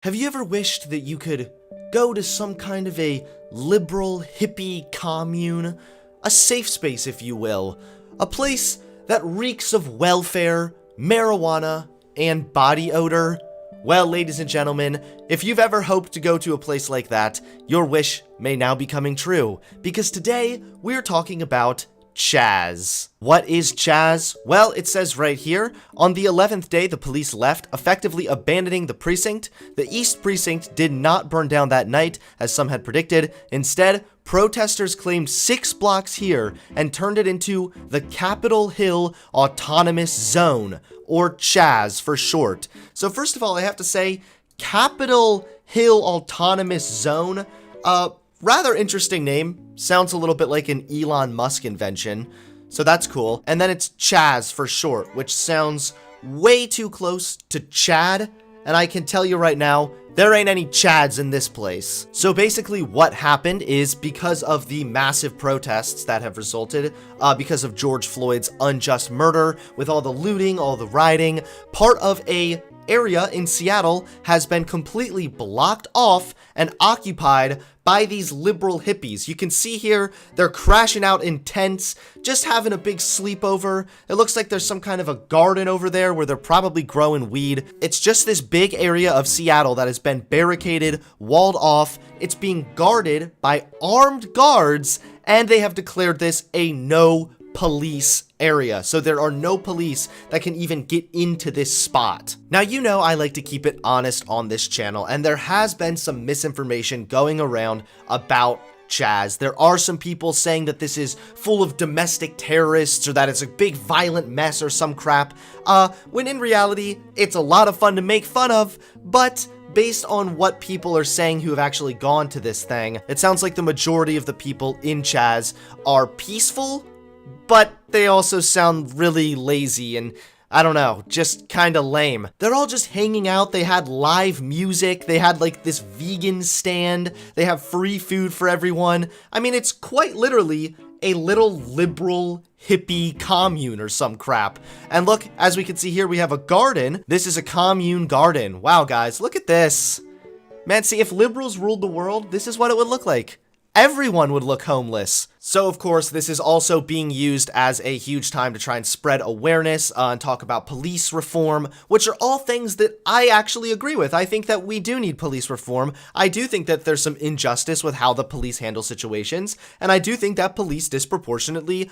Have you ever wished that you could go to some kind of a liberal, hippie commune? A safe space, if you will. A place that reeks of welfare, marijuana, and body odor? Well, ladies and gentlemen, if you've ever hoped to go to a place like that, your wish may now be coming true. Because today, we're talking about Chaz. What is Chaz? Well, it says right here, on the 11th day the police left, effectively abandoning the precinct. The East Precinct did not burn down that night, as some had predicted. Instead, protesters claimed 6 blocks here and turned it into the Capitol Hill Autonomous Zone, or Chaz for short. So first of all, I have to say, Capitol Hill Autonomous Zone, rather interesting name. Sounds a little bit like an Elon Musk invention, so that's cool. And then it's Chaz for short, which sounds way too close to Chad, and I can tell you right now, there ain't any Chads in this place. So basically what happened is, because of the massive protests that have resulted, because of George Floyd's unjust murder, with all the looting, all the rioting, part of a area in Seattle has been completely blocked off and occupied by these liberal hippies. You can see here, they're crashing out in tents, just having a big sleepover. It looks like there's some kind of a garden over there where they're probably growing weed. It's just this big area of Seattle that has been barricaded, walled off. It's being guarded by armed guards, and they have declared this a no police area, so there are no police that can even get into this spot. Now, you know I like to keep it honest on this channel, and there has been some misinformation going around about Chaz. There are some people saying that this is full of domestic terrorists, or that it's a big violent mess or some crap, when in reality, it's a lot of fun to make fun of, but based on what people are saying who have actually gone to this thing, it sounds like the majority of the people in Chaz are peaceful, but they also sound really lazy and, I don't know, just kinda lame. They're all just hanging out. They had live music. They had like this vegan stand. They have free food for everyone. I mean, it's quite literally a little liberal hippie commune or some crap. And look, as we can see here, we have a garden. This is a commune garden. Wow, guys, look at this. Man, see, if liberals ruled the world, this is what it would look like. Everyone would look homeless. So of course, this is also being used as a huge time to try and spread awareness and talk about police reform, which are all things that I actually agree with. I think that we do need police reform. I do think that there's some injustice with how the police handle situations, and I do think that police disproportionately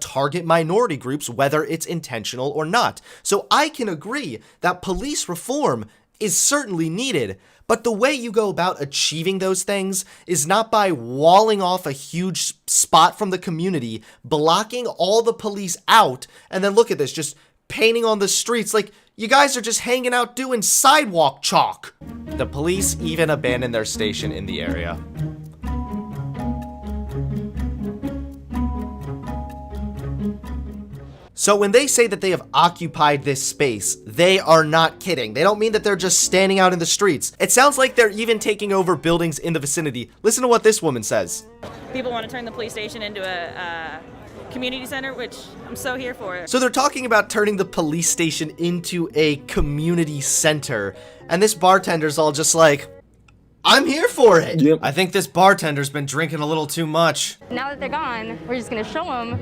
target minority groups, whether it's intentional or not. So I can agree that police reform is certainly needed. But the way you go about achieving those things is not by walling off a huge spot from the community, blocking all the police out, and then look at this, just painting on the streets like you guys are just hanging out doing sidewalk chalk. The police even abandoned their station in the area. So when they say that they have occupied this space, they are not kidding. They don't mean that they're just standing out in the streets. It sounds like they're even taking over buildings in the vicinity. Listen to what this woman says. People want to turn the police station into a community center, which I'm so here for. So they're talking about turning the police station into a community center. And this bartender's all just like, I'm here for it. Yep. I think this bartender's been drinking a little too much. Now that they're gone, we're just gonna show them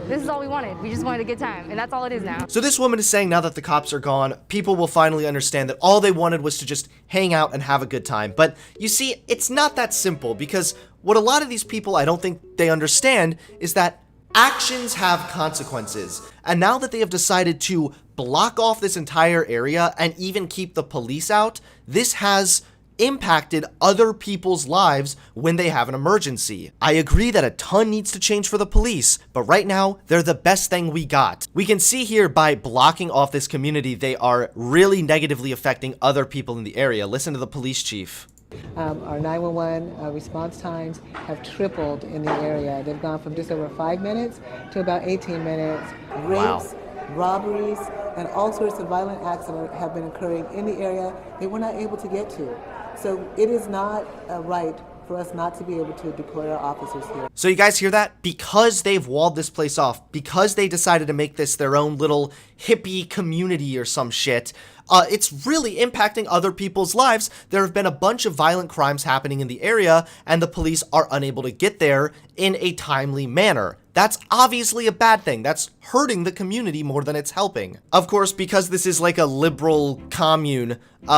this is all we wanted. We just wanted a good time, and that's all it is now. So this woman is saying now that the cops are gone, people will finally understand that all they wanted was to just hang out and have a good time. But you see, it's not that simple, because what a lot of these people I don't think they understand is that actions have consequences. And now that they have decided to block off this entire area and even keep the police out, this has impacted other people's lives when they have an emergency. I agree that a ton needs to change for the police, but right now, they're the best thing we got. We can see here by blocking off this community, they are really negatively affecting other people in the area. Listen to the police chief. Our 911 response times have tripled in the area. They've gone from just over 5 minutes to about 18 minutes. Rapes, robberies, and all sorts of violent acts that have been occurring in the area that we're not able to get to. So it is not right for us not to be able to deploy our officers here. So you guys hear that? Because they've walled this place off, because they decided to make this their own little hippie community or some shit, it's really impacting other people's lives. There have been a bunch of violent crimes happening in the area, and the police are unable to get there in a timely manner. That's obviously a bad thing. That's hurting the community more than it's helping. Of course, because this is like a liberal commune,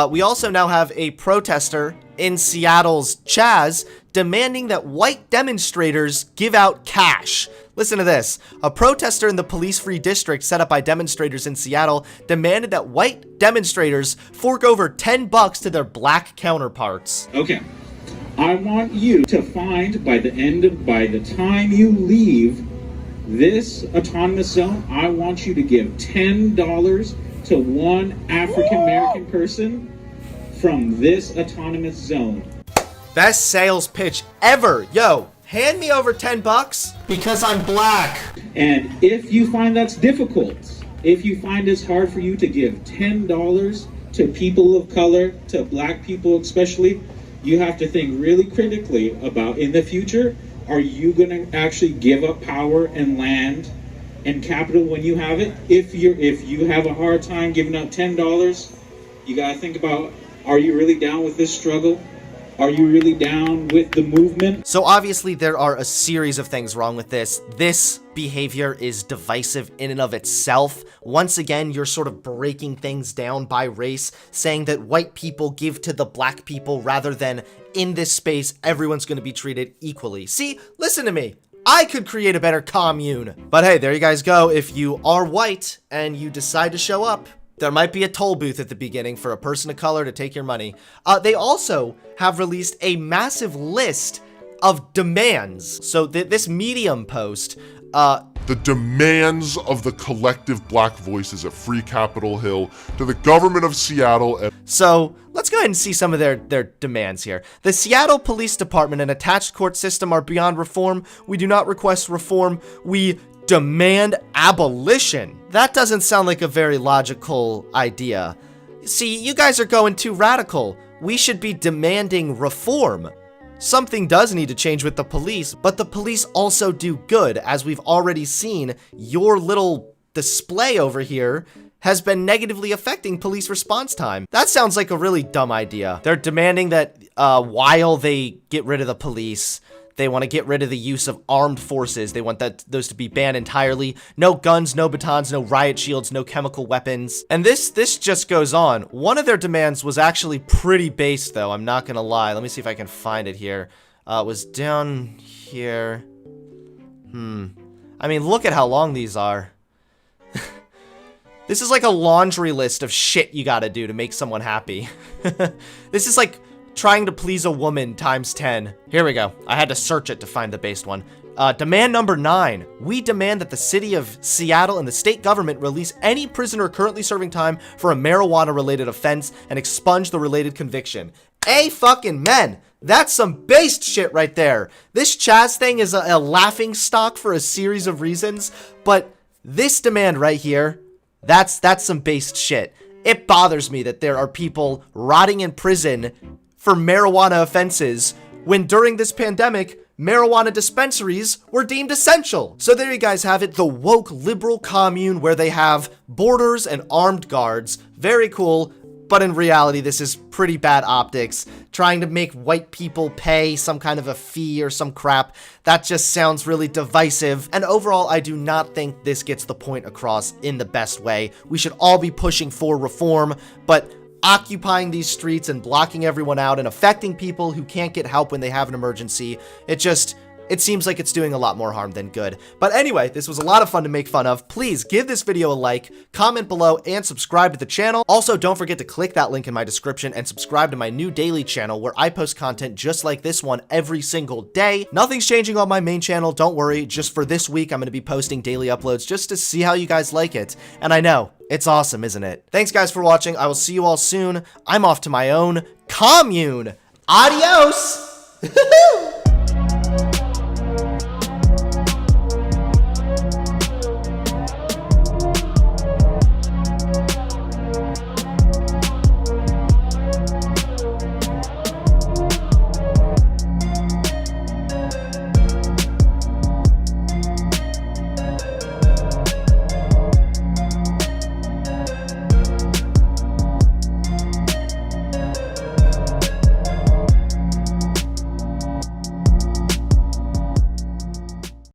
we also now have a protester in Seattle's Chaz demanding that white demonstrators give out cash. Listen to this. A protester in the police-free district set up by demonstrators in Seattle demanded that white demonstrators fork over $10 to their black counterparts. Okay. I want you to find by the time you leave this autonomous zone, I want you to give $10 to one African American person from this autonomous zone. Best sales pitch ever. Yo, hand me over $10 because I'm black. And if you find that's difficult, if you find it's hard for you to give $10 to people of color, to black people especially, you have to think really critically about in the future, are you going to actually give up power and land and capital when you have it? If you have a hard time giving up $10, you got to think about, are you really down with this struggle? Are you really down with the movement? So obviously there are a series of things wrong with this. This behavior is divisive in and of itself. Once again, you're sort of breaking things down by race, saying that white people give to the black people rather than in this space, everyone's going to be treated equally. See, listen to me. I could create a better commune. But hey, there you guys go. If you are white and you decide to show up, there might be a toll booth at the beginning for a person of color to take your money. They also have released a massive list of demands. So this Medium post, the demands of the collective black voices at Free Capitol Hill to the government of Seattle. So let's go ahead and see some of their demands here. The Seattle Police Department and attached court system are beyond reform. We do not request reform. We demand abolition. That doesn't sound like a very logical idea. See, you guys are going too radical. We should be demanding reform. Something does need to change with the police, but the police also do good. As we've already seen, your little display over here has been negatively affecting police response time. That sounds like a really dumb idea. They're demanding that while they get rid of the police, they want to get rid of the use of armed forces. They want those to be banned entirely. No guns, no batons, no riot shields, no chemical weapons. And this just goes on. One of their demands was actually pretty based, though. I'm not gonna lie. Let me see if I can find it here. It was down here. I mean, look at how long these are. This is like a laundry list of shit you gotta do to make someone happy. This is like trying to please a woman times 10. Here we go. I had to search it to find the based one. Demand number 9. We demand that the city of Seattle and the state government release any prisoner currently serving time for a marijuana-related offense and expunge the related conviction. Fucking men. That's some based shit right there. This Chaz thing is a laughing stock for a series of reasons, but this demand right here, that's some based shit. It bothers me that there are people rotting in prison for marijuana offenses when during this pandemic, marijuana dispensaries were deemed essential. So there you guys have it, the woke liberal commune where they have borders and armed guards. Very cool, but in reality, this is pretty bad optics. Trying to make white people pay some kind of a fee or some crap, that just sounds really divisive. And overall, I do not think this gets the point across in the best way. We should all be pushing for reform, but occupying these streets and blocking everyone out and affecting people who can't get help when they have an emergency, it seems like it's doing a lot more harm than good. But anyway, this was a lot of fun to make fun of. Please give this video a like, comment below, and subscribe to the channel. Also, don't forget to click that link in my description and subscribe to my new daily channel where I post content just like this one every single day. Nothing's changing on my main channel, don't worry. Just for this week, I'm going to be posting daily uploads just to see how you guys like it. And I know, it's awesome, isn't it? Thanks guys for watching. I will see you all soon. I'm off to my own commune. Adios!